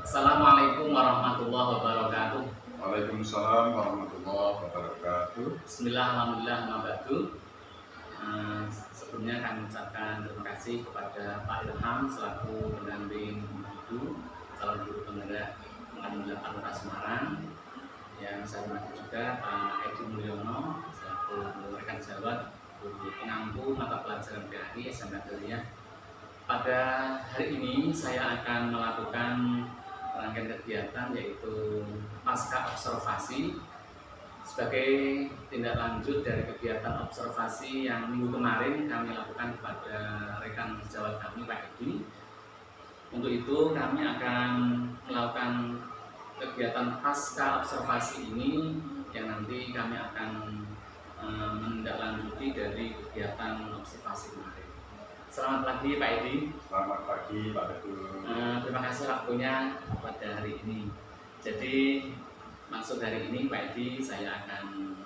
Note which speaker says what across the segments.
Speaker 1: Assalamualaikum warahmatullahi wabarakatuh.
Speaker 2: Waalaikumsalam warahmatullahi wabarakatuh.
Speaker 1: Bismillah, alhamdulillah, mabadu. Sebelumnya kami ucapkan terima kasih kepada Pak Ilham selaku pendamping guru, calon guru penggerak Pengadilan Fakultas Semarang. Yang saya hormati juga Pak Edi Mulyono selaku rekan jawab guru pengampu mata pelajaran PAI SMK Durian. Pada hari ini saya akan melakukan rangkaian kegiatan yaitu pasca observasi sebagai tindak lanjut dari kegiatan observasi yang minggu kemarin kami lakukan kepada rekan sejawat kami Pak Edi. Untuk itu kami akan melakukan kegiatan pasca observasi ini yang nanti kami akan menindaklanjuti dari kegiatan observasi kemarin. Selamat pagi Pak Edi.
Speaker 2: Selamat pagi Pak Teguh.
Speaker 1: Terima kasih waktunya pada hari ini. Jadi maksud hari ini Pak Edi saya akan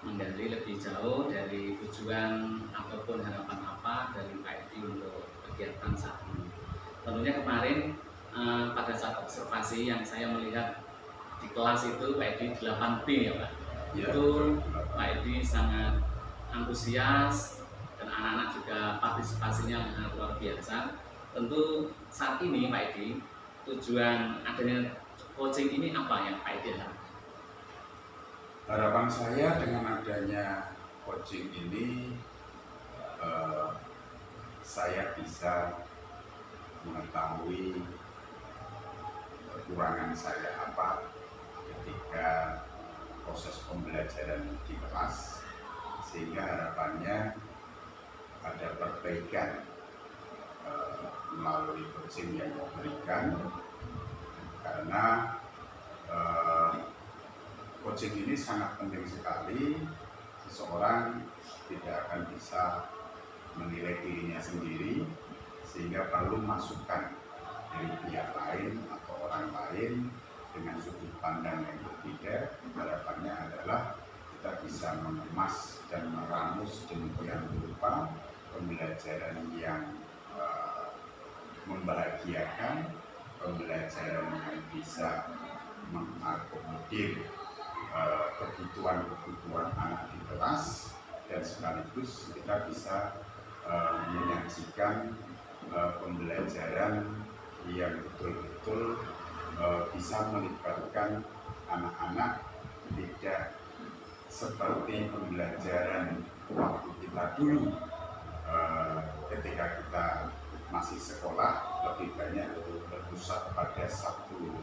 Speaker 1: menggali lebih jauh dari tujuan ataupun harapan apa dari Pak Edi untuk kegiatan saat ini. Tentunya kemarin pada saat observasi yang saya melihat di kelas itu Pak Edi 8B ya Pak.
Speaker 2: Ya,
Speaker 1: Itu Pak Edi sangat antusias dan anak-anak juga partisipasinya sangat luar biasa. Tentu saat ini Pak Edi, tujuan adanya coaching ini apa ya Pak Edi?
Speaker 2: Harapan saya dengan adanya coaching ini saya bisa mengetahui kekurangan saya apa ketika proses pembelajaran di kelas, sehingga harapannya ada perbaikan melalui coaching yang diberikan, karena coaching ini sangat penting sekali. Seseorang tidak akan bisa menilai dirinya sendiri, sehingga perlu masukan dari pihak lain atau orang lain dengan sudut pandang yang berbeda. Harapannya adalah kita bisa mengemas dan meramu sedemikian rupa pembelajaran yang membahagiakan, pembelajaran yang bisa mengakomodir kebutuhan anak di kelas, dan sekaligus kita bisa menyajikan pembelajaran yang betul-betul bisa melibatkan anak-anak, tidak seperti pembelajaran waktu kita dulu ketika kita masih sekolah, lebih banyak berpusat pada satu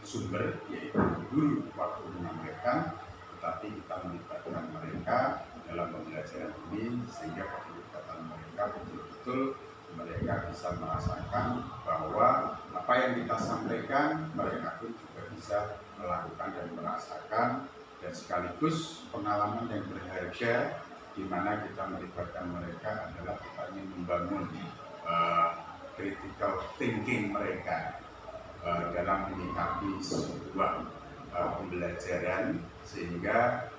Speaker 2: sumber, yaitu guru waktu menyampaikan, tetapi kita melibatkan mereka dalam pembelajaran ini, sehingga keterlibatan mereka betul-betul mereka bisa merasakan bahwa apa yang kita sampaikan mereka pun juga bisa melakukan dan merasakan, dan sekaligus pengalaman yang berharga di mana kita melibatkan mereka adalah kita ingin membangun critical thinking mereka dalam menyikapi sebuah pembelajaran, sehingga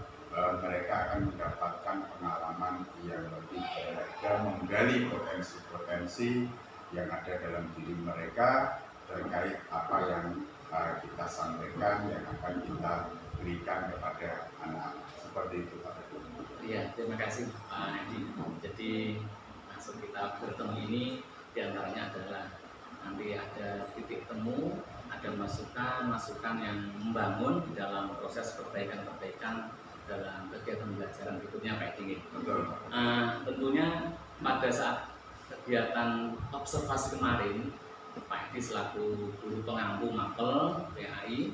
Speaker 2: mereka akan mendapatkan pengalaman yang lebih berharga, menggali potensi-potensi yang ada dalam diri mereka terkait apa yang kita sampaikan, yang akan kita berikan kepada anak-anak. Seperti itu Pak Teguh.
Speaker 1: Iya, terima kasih Pak Edi. Jadi maksud kita bertemu ini diantaranya adalah nanti ada titik temu, ada masukan yang membangun di dalam proses perbaikan dalam kegiatan pembelajaran berikutnya Pak Edi.
Speaker 2: Betul.
Speaker 1: Tentunya pada saat kegiatan observasi kemarin, Pak Edi selaku guru pengampu mapel PAI,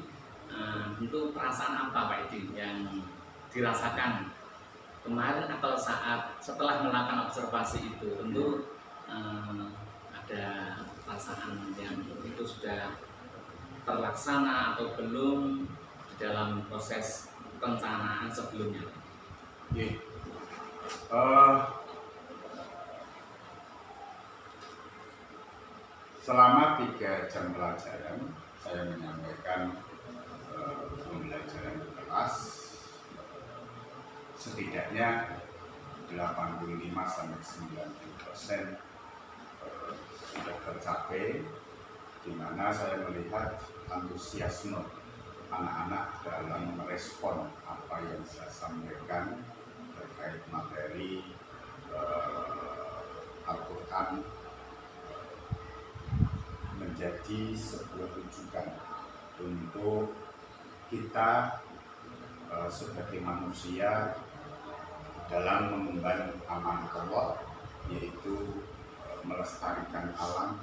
Speaker 1: tentu perasaan apa Pak Edi yang dirasakan kemarin atau saat setelah melakukan observasi itu? Tentu ada perasaan yang itu sudah terlaksana atau belum di dalam proses perencanaan sebelumnya.
Speaker 2: Selama 3 jam pelajaran saya menyampaikan pembelajaran di kelas, setidaknya 85-90% sudah tercapai, di mana saya melihat antusiasme anak-anak dalam merespon apa yang saya sampaikan terkait materi Al-Quran menjadi sebuah rujukan untuk kita sebagai manusia dalam mengemban amanah Allah, yaitu melestarikan alam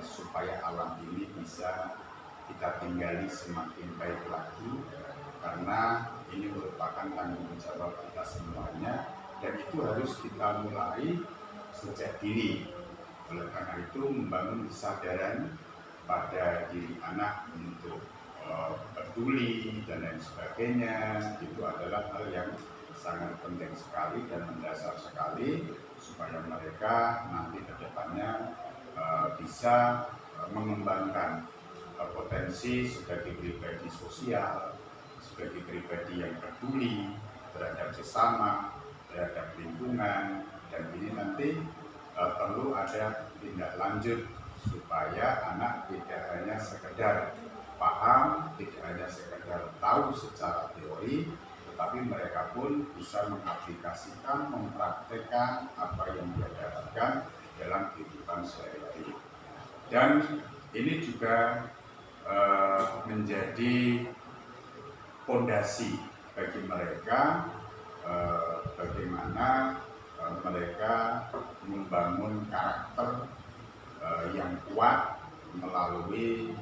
Speaker 2: supaya alam ini bisa kita tinggali semakin baik lagi, karena ini merupakan tanggung jawab kita semuanya dan itu harus kita mulai sejak dini. Oleh karena itu membangun kesadaran pada diri anak untuk peduli dan lain sebagainya, itu adalah hal yang sangat penting sekali dan mendasar sekali supaya mereka nanti ke depannya bisa mengembangkan potensi sebagai pribadi sosial, sebagai pribadi yang peduli terhadap sesama, terhadap lingkungan, dan ini nanti perlu ada tindak lanjut supaya anak tidak hanya sekedar paham, tidak hanya sekedar tahu secara teori, tetapi mereka pun bisa mengaplikasikan, mempraktekkan apa yang dia dapatkan dalam kehidupan sehari-hari. Dan ini juga menjadi fondasi bagi mereka bagaimana mereka membangun karakter yang kuat melalui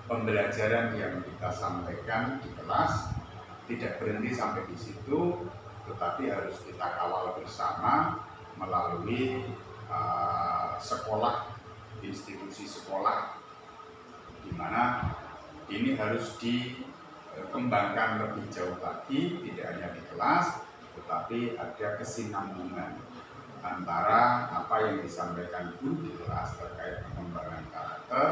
Speaker 2: pembelajaran yang kita sampaikan di kelas. Tidak berhenti sampai di situ, tetapi harus kita kawal bersama melalui sekolah, institusi sekolah, di mana ini harus dikembangkan lebih jauh lagi, tidak hanya di kelas, tetapi ada kesinambungan antara apa yang disampaikan guru di kelas terkait pengembangan karakter,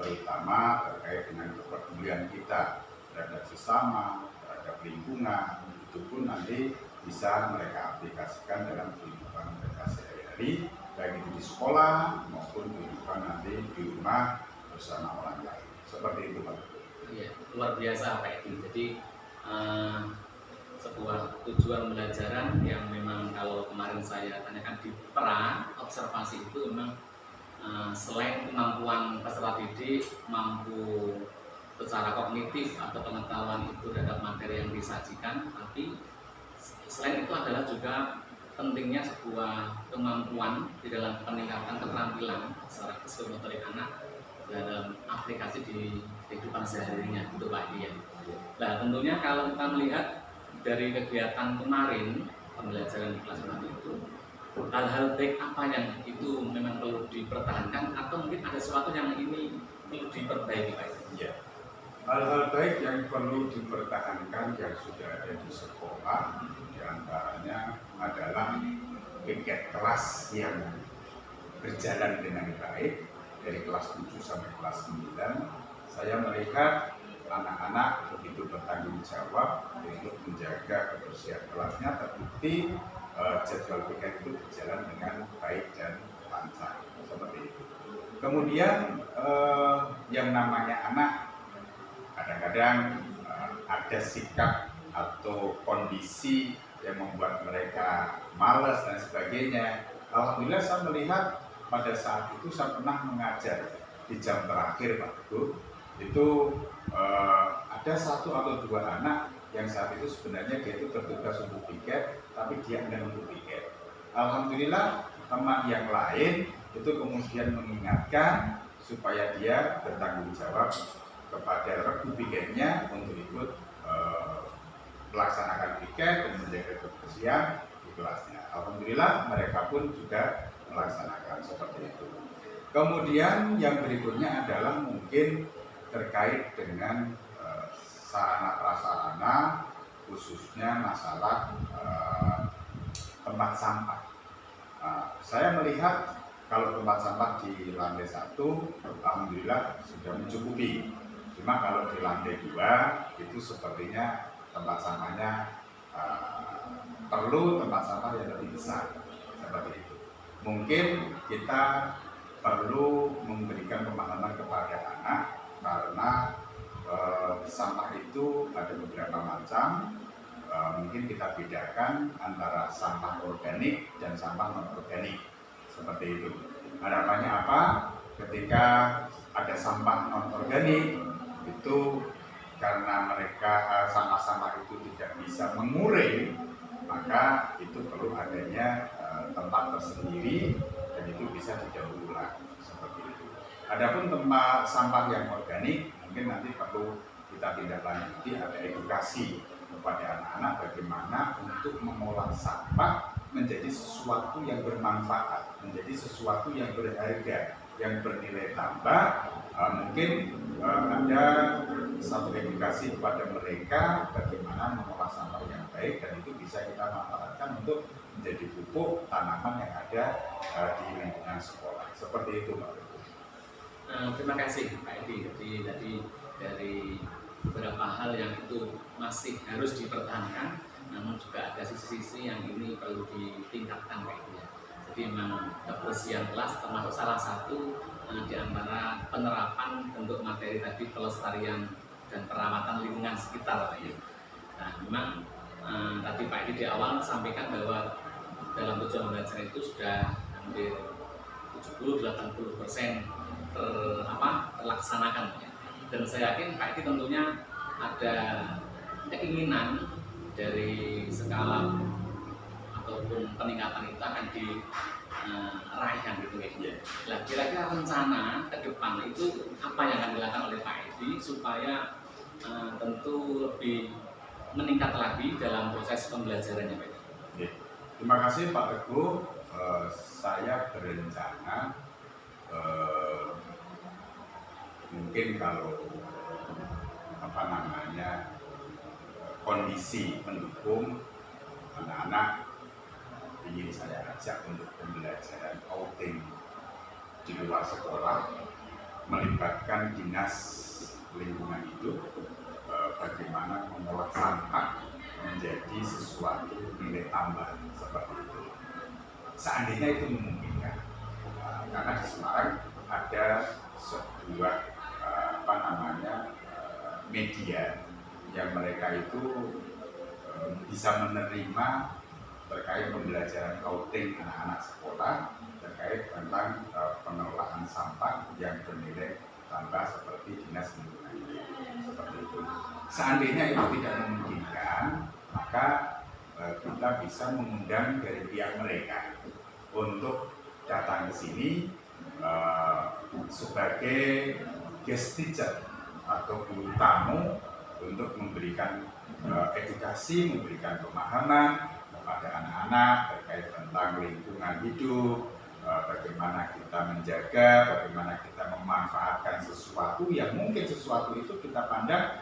Speaker 2: terutama terkait dengan kepedulian kita terhadap sesama, terhadap lingkungan, itu pun nanti bisa mereka aplikasikan dalam kehidupan mereka sehari-hari, baik itu di sekolah maupun kehidupan nanti di rumah bersama orang lain. Seperti itu, Pak.
Speaker 1: Iya, luar biasa Pak Edi. Jadi sebuah tujuan pembelajaran yang memang kalau kemarin saya tanyakan di pra observasi itu memang selain kemampuan peserta didik mampu secara kognitif atau pengetahuan itu terhadap materi yang disajikan, tapi selain itu adalah juga pentingnya sebuah kemampuan di dalam peningkatan keterampilan secara psikomotorik anak dalam aplikasi di kehidupan sehari-harinya, itu Pak Edi. Nah, tentunya kalau kita melihat dari kegiatan kemarin pembelajaran di kelas 1 itu, hal-hal baik apa yang itu memang perlu dipertahankan atau mungkin ada sesuatu yang ini perlu diperbaiki Pak Edi?
Speaker 2: Ya. Hal-hal baik yang perlu dipertahankan yang sudah ada di sekolah, diantaranya adalah piket kelas yang berjalan dengan baik dari kelas 7 sampai kelas 9. Saya melihat anak-anak begitu bertanggung jawab untuk menjaga kebersihan kelasnya, terbukti jadwal piket itu berjalan dengan baik dan lancar, seperti itu. Kemudian yang namanya anak kadang-kadang ada sikap atau kondisi yang membuat mereka malas dan sebagainya. Alhamdulillah saya melihat pada saat itu saya pernah mengajar di jam terakhir Pak Teguh, itu ada 1 atau 2 anak yang saat itu sebenarnya dia itu bertugas untuk piket, tapi dia enggan untuk piket. Alhamdulillah teman yang lain itu kemudian mengingatkan supaya dia bertanggung jawab kepada regu piketnya untuk ikut melaksanakan piket dan menjaga kebersihan di kelasnya. Alhamdulillah mereka pun juga melaksanakan seperti itu. Kemudian yang berikutnya adalah mungkin terkait dengan sarana prasarana, khususnya masalah tempat sampah. Saya melihat kalau tempat sampah di lantai 1 alhamdulillah sudah mencukupi. Cuma kalau di lantai 2 itu sepertinya tempat sampahnya perlu tempat sampah yang lebih besar, seperti itu. Mungkin kita perlu memberikan pemahaman kepada anak karena sampah itu ada beberapa macam. Mungkin kita bedakan antara sampah organik dan sampah non organik seperti itu. Harapannya apa? Ketika ada sampah non organik itu karena mereka sampah-sampah itu tidak bisa mengurai, maka itu perlu adanya tempat tersendiri dan itu bisa didaur ulang seperti itu. Adapun tempat sampah yang organik mungkin nanti perlu kita tindak lanjuti, ada edukasi kepada anak-anak bagaimana untuk mengolah sampah menjadi sesuatu yang bermanfaat, menjadi sesuatu yang berharga, yang bernilai tambah. Mungkin ada satu edukasi kepada mereka bagaimana mengolah sampah yang baik dan itu bisa kita manfaatkan untuk menjadi pupuk tanaman yang ada di lingkungan sekolah. Seperti itu, Pak.
Speaker 1: Terima kasih Pak Edi. Jadi tadi dari beberapa hal yang itu masih harus dipertahankan, namun juga ada sisi-sisi yang ini perlu ditingkatkan Pak Edi. Jadi memang kebersihan kelas termasuk salah satu di antara penerapan bentuk materi tadi pelestarian dan perawatan lingkungan sekitar Pak Edi. Nah memang tadi Pak Edi di awal sampaikan bahwa dalam tujuan belajar itu sudah hampir 70-80% terlaksanakan ya. Dan saya yakin Pak Edi tentunya ada keinginan dari skala ataupun peningkatan itu akan diraihkan gitu ya. Nah, kira-kira rencana ke depan itu apa yang akan dilakukan oleh Pak Edi supaya tentu lebih meningkat lagi dalam proses pembelajarannya Pak Edi?
Speaker 2: Terima kasih Pak Teguh. Saya berencana mungkin kalau kondisi mendukung, anak-anak ingin saya ajak untuk pembelajaran outing di luar sekolah, melibatkan dinas lingkungan hidup, bagaimana mengolah sampah menjadi sesuatu nilai tambah seperti itu. Seandainya itu memungkinkan, karena di Semarang ada sebuah media yang mereka itu bisa menerima terkait pembelajaran outing anak-anak sekolah terkait tentang pengelolaan sampah yang bernilai tambah seperti dinas lingkungan hidup seperti itu. Seandainya itu tidak memungkinkan, maka kita bisa mengundang dari pihak mereka untuk datang ke sini sebagai guest teacher atau guru tamu untuk memberikan edukasi, memberikan pemahaman kepada anak-anak terkait tentang lingkungan hidup, bagaimana kita menjaga, bagaimana kita memanfaatkan sesuatu yang mungkin sesuatu itu kita pandang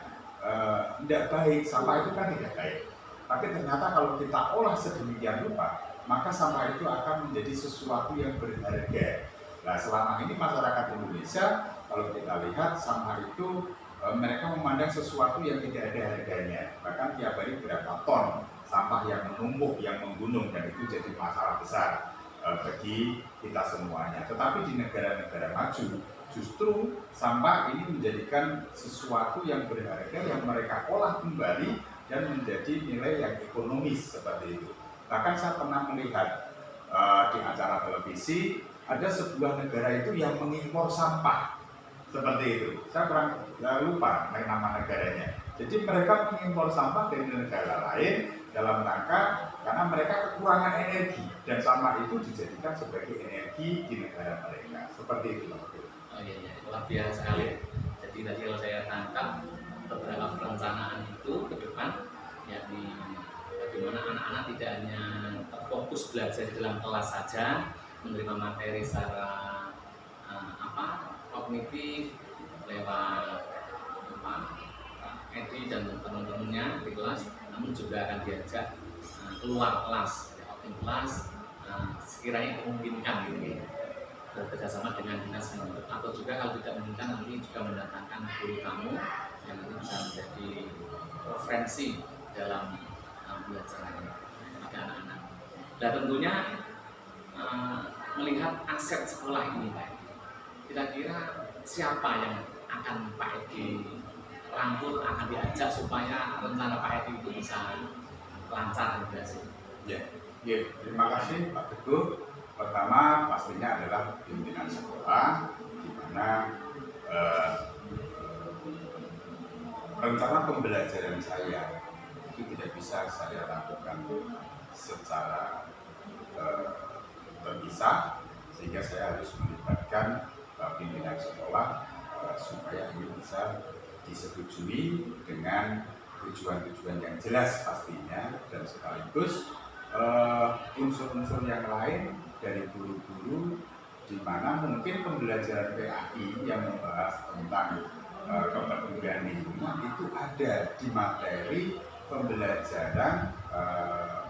Speaker 2: tidak baik, sampah itu kan tidak baik. Tapi ternyata kalau kita olah sedemikian rupa, maka sampah itu akan menjadi sesuatu yang berharga. Nah, selama ini masyarakat Indonesia, kalau kita lihat sampah itu mereka memandang sesuatu yang tidak ada harganya. Bahkan tiap hari berapa ton sampah yang menumpuk, yang menggunung, dan itu jadi masalah besar bagi kita semuanya. Tetapi di negara-negara maju, justru sampah ini menjadikan sesuatu yang berharga yang mereka olah kembali dan menjadi nilai yang ekonomis seperti itu. Bahkan saya pernah melihat di acara televisi ada sebuah negara itu yang mengimpor sampah seperti itu. Saya kurang lupa nama negaranya. Jadi mereka mengimpor sampah dari negara lain dalam rangka karena mereka kekurangan energi dan sampah itu dijadikan sebagai energi di negara mereka. Seperti itu.
Speaker 1: Oh iya, luar biasa sekali. Jadi tadi kalau saya tangkap beberapa perencanaan itu ke depan, yakni bagaimana anak-anak tidak hanya terfokus belajar di dalam kelas saja, menerima materi secara kognitif lewat Edi dan teman-temannya di kelas, namun juga akan diajak keluar kelas, outing kelas, sekiranya memungkinkan gitu ya, bekerjasama dengan dinas lingkungan atau juga kalau tidak memungkinkan nanti juga mendatangkan guru tamu yang nanti bisa menjadi referensi dalam belajar pada anak-anak. Dan tentunya melihat aset sekolah ini Pak, kira-kira siapa yang akan Pak Edi rangkul, akan diajak supaya rencana Pak Edi itu bisa lancar berhasil?
Speaker 2: Ya, terima kasih Pak Teguh. Pertama pastinya adalah pimpinan sekolah, di mana rencana pembelajaran saya itu tidak bisa saya lakukan secara terpisah, sehingga saya harus melibatkan pimpinan sekolah supaya ini bisa disetujui dengan tujuan-tujuan yang jelas pastinya, dan sekaligus unsur-unsur yang lain dari guru-guru, di mana mungkin pembelajaran PAI yang membahas tentang kepedulian lingkungan itu ada di materi pembelajaran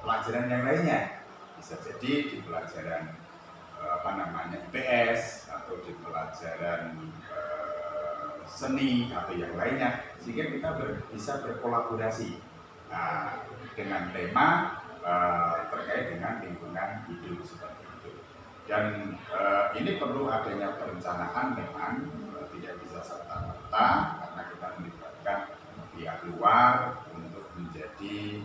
Speaker 2: pelajaran yang lainnya. Bisa jadi di pelajaran IPS atau di pelajaran seni atau yang lainnya, sehingga kita bisa berkolaborasi dengan tema terkait dengan lingkungan hidup seperti itu. Dan ini perlu adanya perencanaan, memang tidak bisa serta-merta, karena kita melibatkan pihak luar untuk menjadi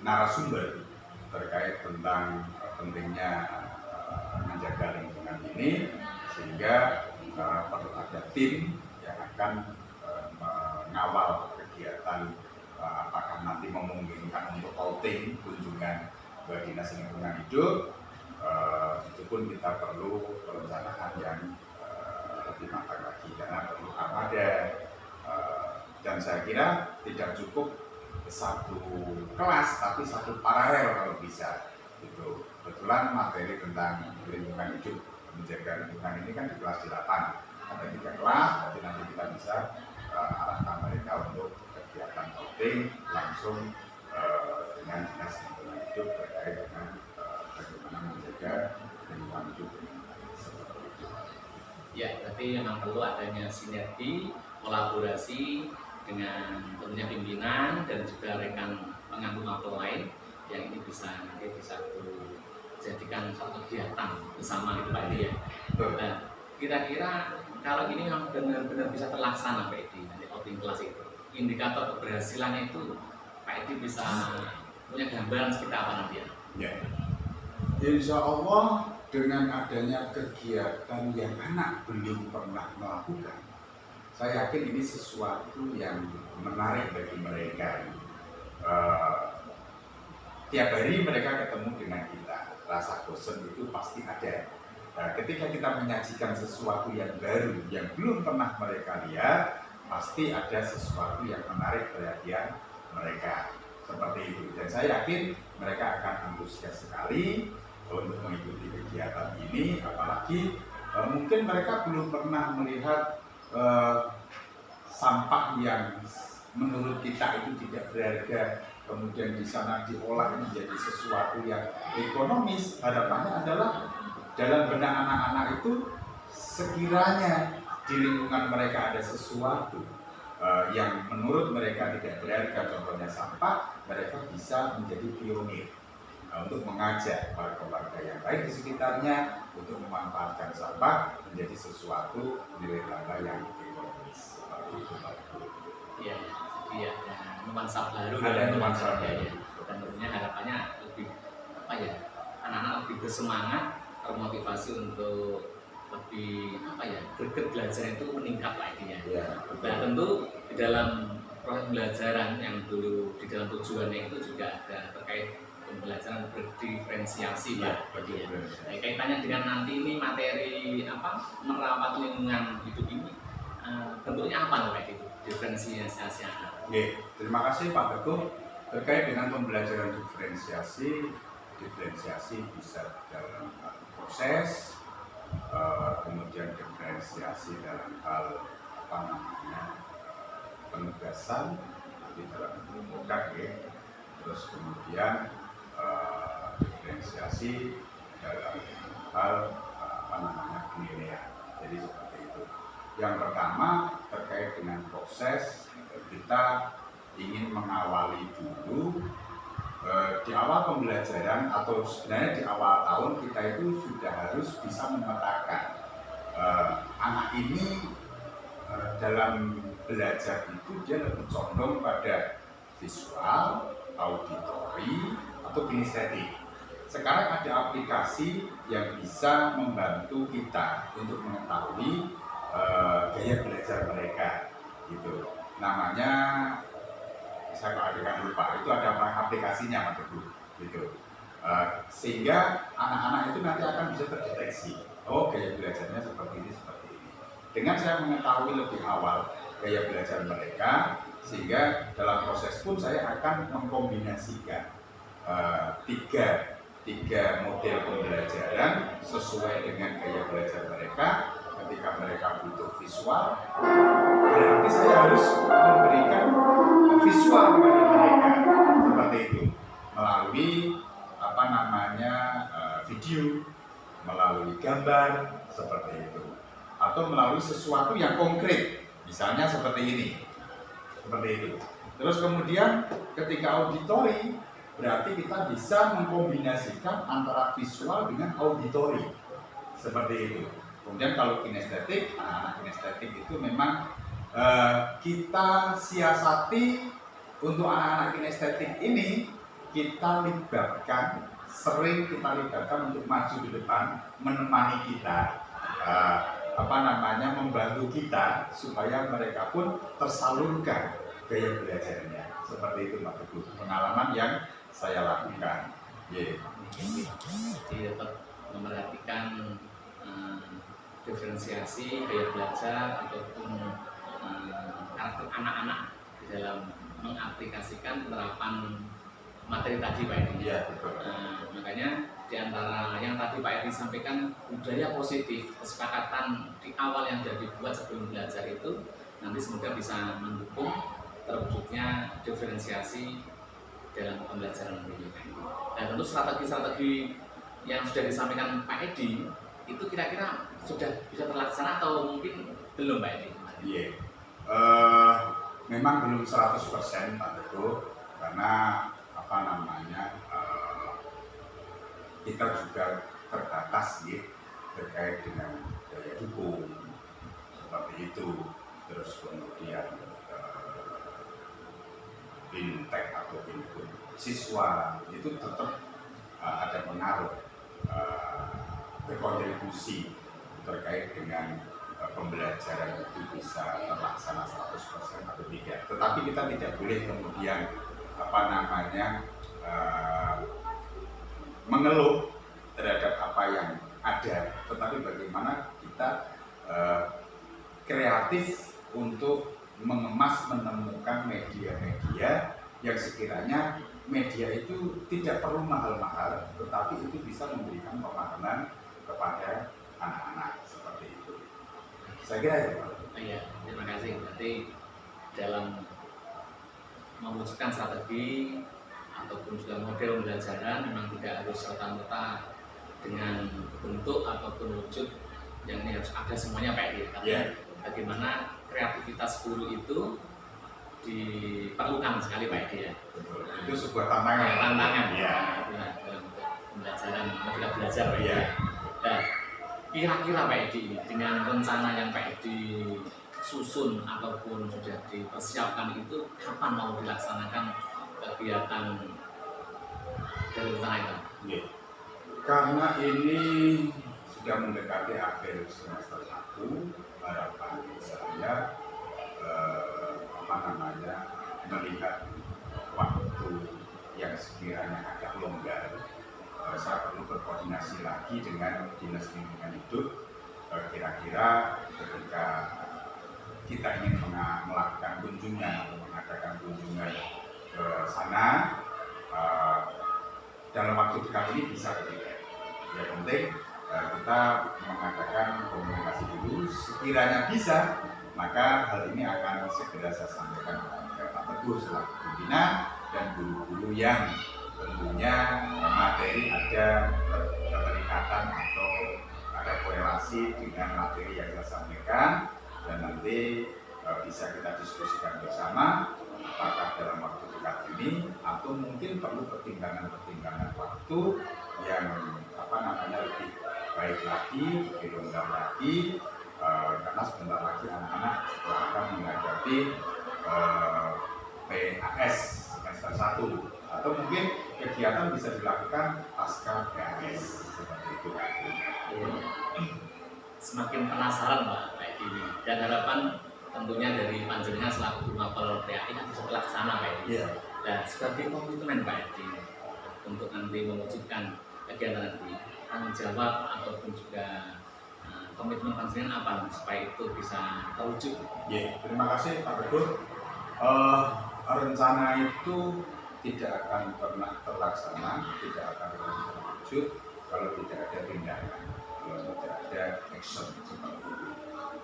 Speaker 2: narasumber terkait tentang pentingnya menjaga lingkungan ini, sehingga perlu ada tim yang akan mengawal kegiatan, apakah nanti memungkinkan untuk outing kunjungan ke dinas lingkungan hidup. Itu pun kita perlu perencanaan yang lebih matang lagi, karena perlu armada, dan saya kira tidak cukup satu kelas tapi satu paralel kalau bisa. Itu kebetulan materi tentang lingkungan hidup, menjaga lingkungan ini kan di kelas 8, ada 3 kelas, jadi nanti kita bisa arahkan mereka untuk kegiatan outing langsung dengan dinas lingkungan hidup terkait dengan bagaimana menjaga lingkungan hidup seperti itu.
Speaker 1: Ya, berarti memang perlu adanya sinergi, kolaborasi dengan tentunya pimpinan dan juga rekan penganggu makro lain, yang ini nanti bisa dijadikan suatu kegiatan bersama itu Pak Edi ya. Nah, kira-kira kalau ini memang benar-benar bisa terlaksana Pak Edi, nanti outing kelas itu, indikator keberhasilannya itu Pak Edi bisa punya gambaran seperti apa nanti ya?
Speaker 2: Ya, insya Allah dengan adanya kegiatan yang anak belum pernah melakukan, saya yakin ini sesuatu yang menarik bagi mereka. Tiap hari mereka ketemu dengan kita, rasa bosan itu pasti ada. Ketika kita menyajikan sesuatu yang baru, yang belum pernah mereka lihat, pasti ada sesuatu yang menarik perhatian mereka. Seperti itu. Dan saya yakin mereka akan antusias sekali untuk mengikuti kegiatan ini, apalagi mungkin mereka belum pernah melihat sampah yang menurut kita itu tidak berharga, kemudian di sana diolah menjadi sesuatu yang ekonomis. Harapannya adalah dalam benak anak-anak itu, sekiranya di lingkungan mereka ada sesuatu yang menurut mereka tidak berharga, contohnya sampah, mereka bisa menjadi pionir untuk mengajak warga-warga yang lain di sekitarnya untuk memanfaatkan sampah menjadi sesuatu nilai tambah yang ekonomis.
Speaker 1: Iya, iya, nuansa baru
Speaker 2: ada nuansa baru.
Speaker 1: Dan tentunya harapannya lebih anak-anak lebih bersemangat, termotivasi untuk lebih greget belajar itu meningkat lagi ya. Dan tentu di dalam proses pembelajaran yang dulu di dalam tujuannya itu juga ada terkait pembelajaran berdiferensiasi Pak. Kaitannya dengan nanti ini materi merawat lingkungan hidup ini, bentuknya apa Pak itu diferensiasi anak?
Speaker 2: Terima kasih Pak Teguh. Terkait dengan pembelajaran diferensiasi bisa dalam proses, kemudian diferensiasi dalam hal penugasan di dalam produk, terus kemudian diferensiasi dalam hal penilaian. Jadi seperti itu. Yang pertama terkait dengan proses, kita ingin mengawali dulu di awal pembelajaran atau sebenarnya di awal tahun kita itu sudah harus bisa memetakan anak ini dalam belajar itu dia lebih condong pada visual, auditori, atau kinestetik. Sekarang ada aplikasi yang bisa membantu kita untuk mengetahui gaya belajar mereka, gitu. Namanya, saya kalau lupa, itu ada aplikasinya, Pak Teguh, gitu. Sehingga anak-anak itu nanti akan bisa terdeteksi, oh gaya belajarnya seperti ini, seperti ini. Dengan saya mengetahui lebih awal gaya belajar mereka, sehingga dalam proses pun saya akan mengkombinasikan tiga model pembelajaran sesuai dengan gaya belajar mereka. Ketika mereka butuh visual, berarti saya harus memberikan visual kepada mereka seperti itu melalui video, melalui gambar seperti itu, atau melalui sesuatu yang konkret, misalnya seperti ini, seperti itu. Terus kemudian ketika auditori, berarti kita bisa mengkombinasikan antara visual dengan auditori, seperti itu. Kemudian kalau kinestetik, anak-anak kinestetik itu memang kita siasati untuk anak-anak kinestetik ini, kita libatkan, sering kita libatkan untuk maju di depan, menemani kita, membantu kita supaya mereka pun tersalurkan gaya belajarnya. Seperti itu Pak Teguh, pengalaman yang saya lakukan.
Speaker 1: Jadi dapat memerhatikan diferensiasi gaya belajar ataupun karakter anak-anak di dalam mengaplikasikan penerapan materi tadi Pak Edi.
Speaker 2: Iya, betul.
Speaker 1: Makanya di antara yang tadi Pak Edi sampaikan, budaya positif, kesepakatan di awal yang sudah dibuat sebelum belajar itu nanti semoga bisa mendukung terwujudnya diferensiasi dalam pembelajaran ini. Dan tentu strategi-strategi yang sudah disampaikan Pak Edi itu kira-kira sudah bisa terlaksana atau mungkin belum Pak Edi?
Speaker 2: Iya, memang belum 100% Pak Teguh, karena kita juga terbatas terkait dengan daya dukung seperti itu. Terus kemudian intek atau input siswa itu tetap ada pengaruh, berkontribusi terkait dengan pembelajaran itu bisa terlaksana 100% atau tidak. Tetapi kita tidak boleh kemudian mengeluh terhadap apa yang ada, tetapi bagaimana kita kreatif untuk mengemas, menemukan media-media yang sekiranya media itu tidak perlu mahal-mahal, tetapi itu bisa memberikan pemahaman kepada anak-anak seperti itu. Saya kira itu Pak.
Speaker 1: Iya, terima kasih. Berarti dalam mewujudkan strategi ataupun juga model pembelajaran memang tidak harus serta-merta dengan bentuk ataupun wujud yang ini harus ada semuanya Pak Edi. Tapi bagaimana kreativitas guru itu diperlukan sekali Pak Edi ya.
Speaker 2: Betul. Itu sebuah tantangan.
Speaker 1: Tantangan
Speaker 2: ya.
Speaker 1: Dalam pembelajaran model belajar Pak Edi. Dan kira-kira Pak Edi dengan rencana yang Pak Edi susun ataupun sudah dipersiapkan itu kapan mau dilaksanakan kegiatan dari rencana itu?
Speaker 2: Karena ini sudah mendekati akhir semester 1, harapan saya melihat waktu yang sekiranya agak longgar, saya perlu berkoordinasi lagi dengan Dinas Lingkungan Hidup. Kira-kira ketika kita ingin melakukan kunjungan atau mengadakan kunjungan ke sana dalam waktu dekat ini bisa tidak. Yang penting kita mengadakan komunikasi dulu. Sekiranya bisa, maka hal ini akan segera saya sampaikan kepada Pak Teguh selaku pimpinan dan guru-guru yang tentunya materi ada keterikatan atau ada korelasi dengan materi yang saya sampaikan, dan nanti bisa kita diskusikan bersama apakah dalam waktu dekat ini atau mungkin perlu pertimbangan waktu yang lebih baik lagi, lebih longgar lagi, karena sebentar lagi anak-anak akan menghadapi PAS semester 1 atau mungkin kegiatan bisa dilakukan pasca PAS seperti itu.
Speaker 1: Semakin penasaran Pak kayak gini, dan harapan tentunya dari panjenengan selaku mapel PAI nanti setelah sana Pak Edi. Dan sebagai komitmen Pak Edi untuk nanti mewujudkan kegiatan nanti, tanggung jawab ataupun juga komitmen panjenengan apa supaya itu bisa terwujud?
Speaker 2: Terima kasih Pak Teguh. Rencana itu tidak akan pernah terlaksana, tidak akan pernah terwujud kalau tidak ada tindakan, kalau tidak ada action seperti itu.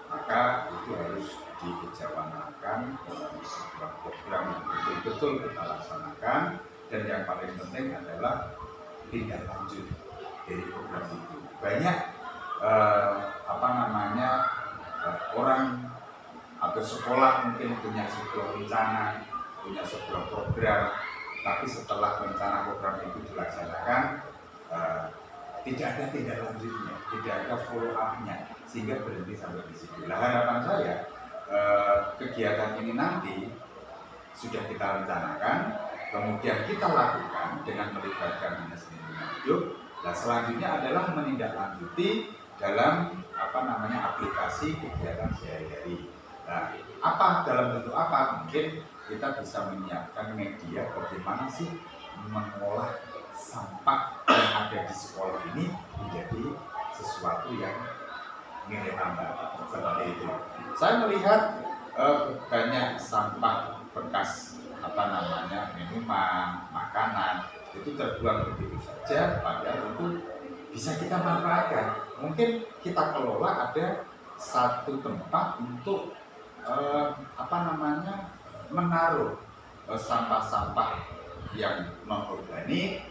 Speaker 2: Maka itu harus diijawanakan dalam sebuah program yang betul-betul kita laksanakan, dan yang paling penting adalah tindak lanjut dari program itu. Banyak orang atau sekolah mungkin punya sebuah rencana, punya sebuah program, tapi setelah rencana program itu dilaksanakan tidak ada tindak lanjutnya, tidak ada follow up-nya, sehingga berhenti sampai di situ. Nah, harapan saya kegiatan ini nanti sudah kita rencanakan, kemudian kita lakukan dengan melibatkan Dinas Lingkungan Hidup. Nah, selanjutnya adalah menindaklanjuti dalam aplikasi kegiatan sehari-hari. Nah, dalam bentuk apa? Mungkin kita bisa menyiapkan media bagaimana sih mengolah sampah yang ada di sekolah ini menjadi sesuatu yang nilai tambah seperti itu. Saya melihat banyak sampah bekas minuman, makanan itu terbuang begitu saja, padahal itu bisa kita manfaatkan. Mungkin kita kelola ada satu tempat untuk menaruh sampah-sampah yang non organik,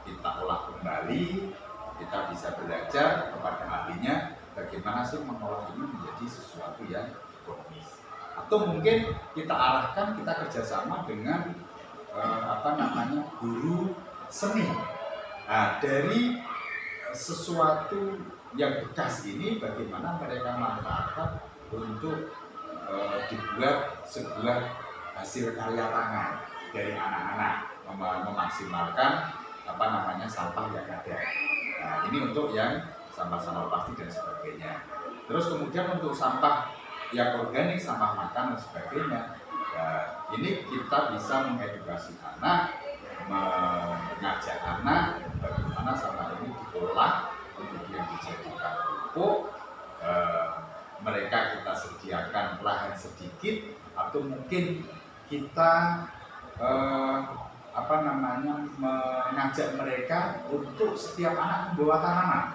Speaker 2: kita olah kembali, kita bisa belajar kepada ahlinya bagaimana sih mengolah ini menjadi sesuatu yang ekonomis. Atau mungkin kita arahkan, kita kerjasama dengan guru seni. Nah, dari sesuatu yang bekas ini bagaimana mereka manfaatkan untuk dibuat sebuah hasil karya tangan dari anak-anak, memaksimalkan sampah yang ada. Nah, ini untuk yang sampah-sampah plastik dan sebagainya. Terus kemudian untuk sampah yang organik, sampah makan dan sebagainya, ini kita bisa mengedukasi anak, mengajak anak bagaimana sampah ini diolah, kemudian dijadikan pupuk. Mereka kita sediakan lahan sedikit, atau mungkin kita mengajak mereka untuk setiap anak membawa tanaman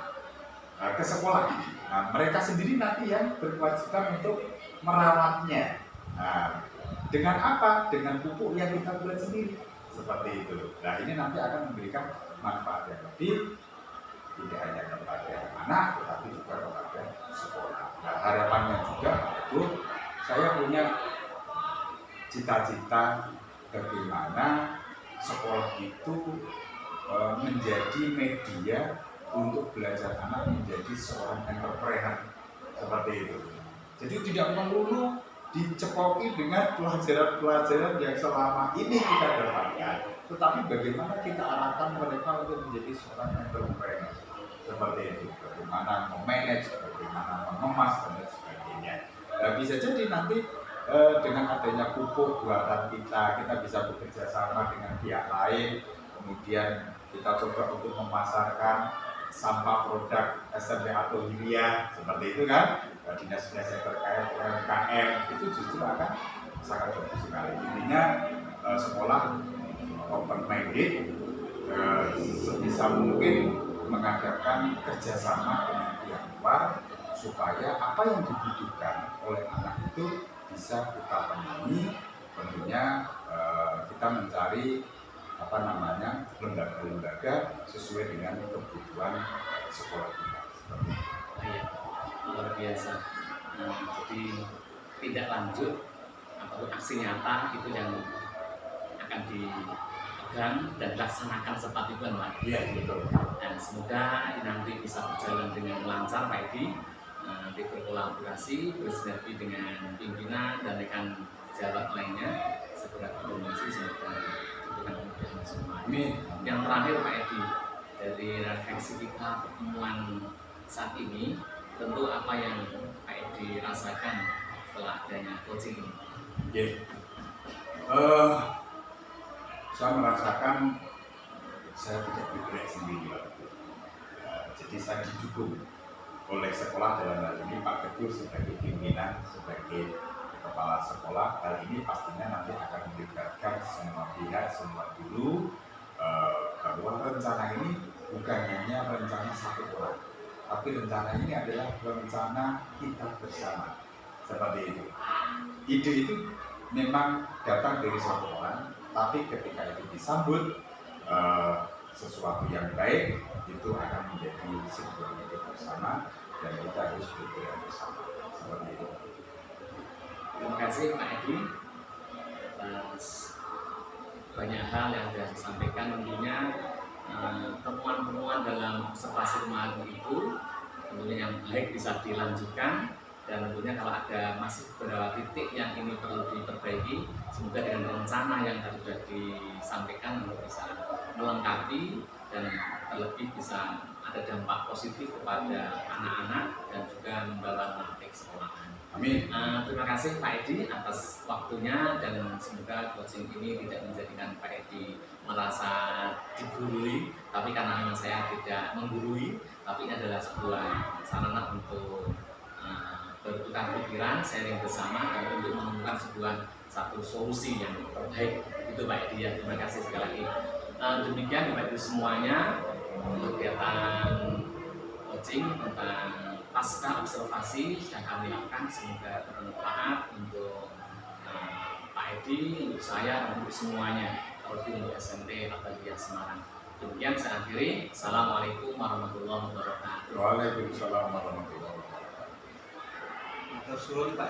Speaker 2: ke sekolah. Nah, mereka sendiri nanti yang berkewajiban untuk merawatnya. Nah, dengan apa? Dengan pupuk yang kita buat sendiri, seperti itu. Nah, ini nanti akan memberikan manfaat yang lebih, tidak hanya kepada anak, tetapi juga kepada sekolah. Nah, harapannya juga, Ibu, saya punya cita-cita bagaimana sekolah itu menjadi media untuk belajar anak menjadi seorang entrepreneur, seperti itu. Jadi tidak melulu dicekoki dengan pelajaran-pelajaran yang selama ini kita dapatkan, tetapi bagaimana kita arahkan mereka untuk menjadi seorang entrepreneur, seperti itu. Bagaimana memanage, bagaimana mengemas dan sebagainya. Nah, bisa jadi nanti dengan adanya pupuk buatan kita bisa bekerja sama dengan pihak lain, kemudian kita coba untuk memasarkan sampah produk SMP atau Yuria, seperti itu kan. Dinas-dinas yang terkait UMKM itu justru akan sangat bagus sekali. Intinya sekolah open minded, sebisa mungkin mengadakan kerjasama dengan pihak luar supaya apa yang dibutuhkan oleh anak itu bisa kita penuhi. Tentunya kita mencari lembaga-lembaga sesuai dengan kebutuhan sekolah kita.
Speaker 1: Iya, luar biasa. Nah, jadi tindak lanjut atau aksi nyata itu yang akan dipegang dan dilaksanakan seperti itu Pak.
Speaker 2: Iya, betul.
Speaker 1: Dan semoga nanti bisa berjalan dengan lancar Pak Edi, nanti berkolaborasi, bersinergi dengan pimpinan dan rekan jabat lainnya, segera koordinasi semoga diberikan kemudahan semua.
Speaker 2: Amin.
Speaker 1: Yang terakhir Pak Edi, dari refleksi kita pertemuan saat ini, tentu apa yang Pak Edi rasakan setelah adanya coaching ini?
Speaker 2: Oke. Saya merasakan saya tidak bergerak sendiri waktu itu. Jadi saya didukung oleh sekolah dalam hal ini Pak Teguh sebagai pimpinan, sebagai kepala sekolah. Hal ini pastinya nanti akan melibatkan semua pihak, semua guru, bahwa rencana ini bukan hanya rencana satu orang, tapi rencana ini adalah rencana kita bersama. Seperti itu. Ide itu memang datang dari satu orang, tapi ketika itu disambut sesuatu yang baik, itu akan menjadi sebuah ide bersama dan kita harus bergerak bersama. Seperti itu.
Speaker 1: Terima kasih Pak Edi atas banyak hal yang sudah disampaikan. Tentunya temuan-temuan dalam observasi kemarin itu tentunya yang baik bisa dilanjutkan, dan tentunya kalau ada masih beberapa titik yang ini perlu diperbaiki, semoga dengan rencana yang tadi sudah disampaikan bisa melengkapi dan terlebih bisa ada dampak positif kepada anak-anak dan juga membawa nama baik sekolahan.
Speaker 2: Amin.
Speaker 1: Terima kasih Pak Edi atas waktunya, dan semoga coaching ini tidak menjadikan Pak Edi merasa digurui, tapi karena memang saya tidak menggurui, tapi ini adalah sebuah sarana untuk bertukar pikiran, sharing bersama, dan untuk menemukan satu solusi yang terbaik. Itu Pak Edi ya. Terima kasih sekali lagi. Demikian Bapak Ibu semuanya kegiatan coaching tentang pasca observasi yang kami lakukan, semoga bermanfaat untuk Pak Edi, untuk saya, dan untuk semuanya, terlebih untuk SMP Al-Badiyah Semarang. Demikian saya akhiri. Assalamualaikum warahmatullahi wabarakatuh.
Speaker 2: Waalaikumsalam warahmatullahi wabarakatuh.
Speaker 3: Terus Pak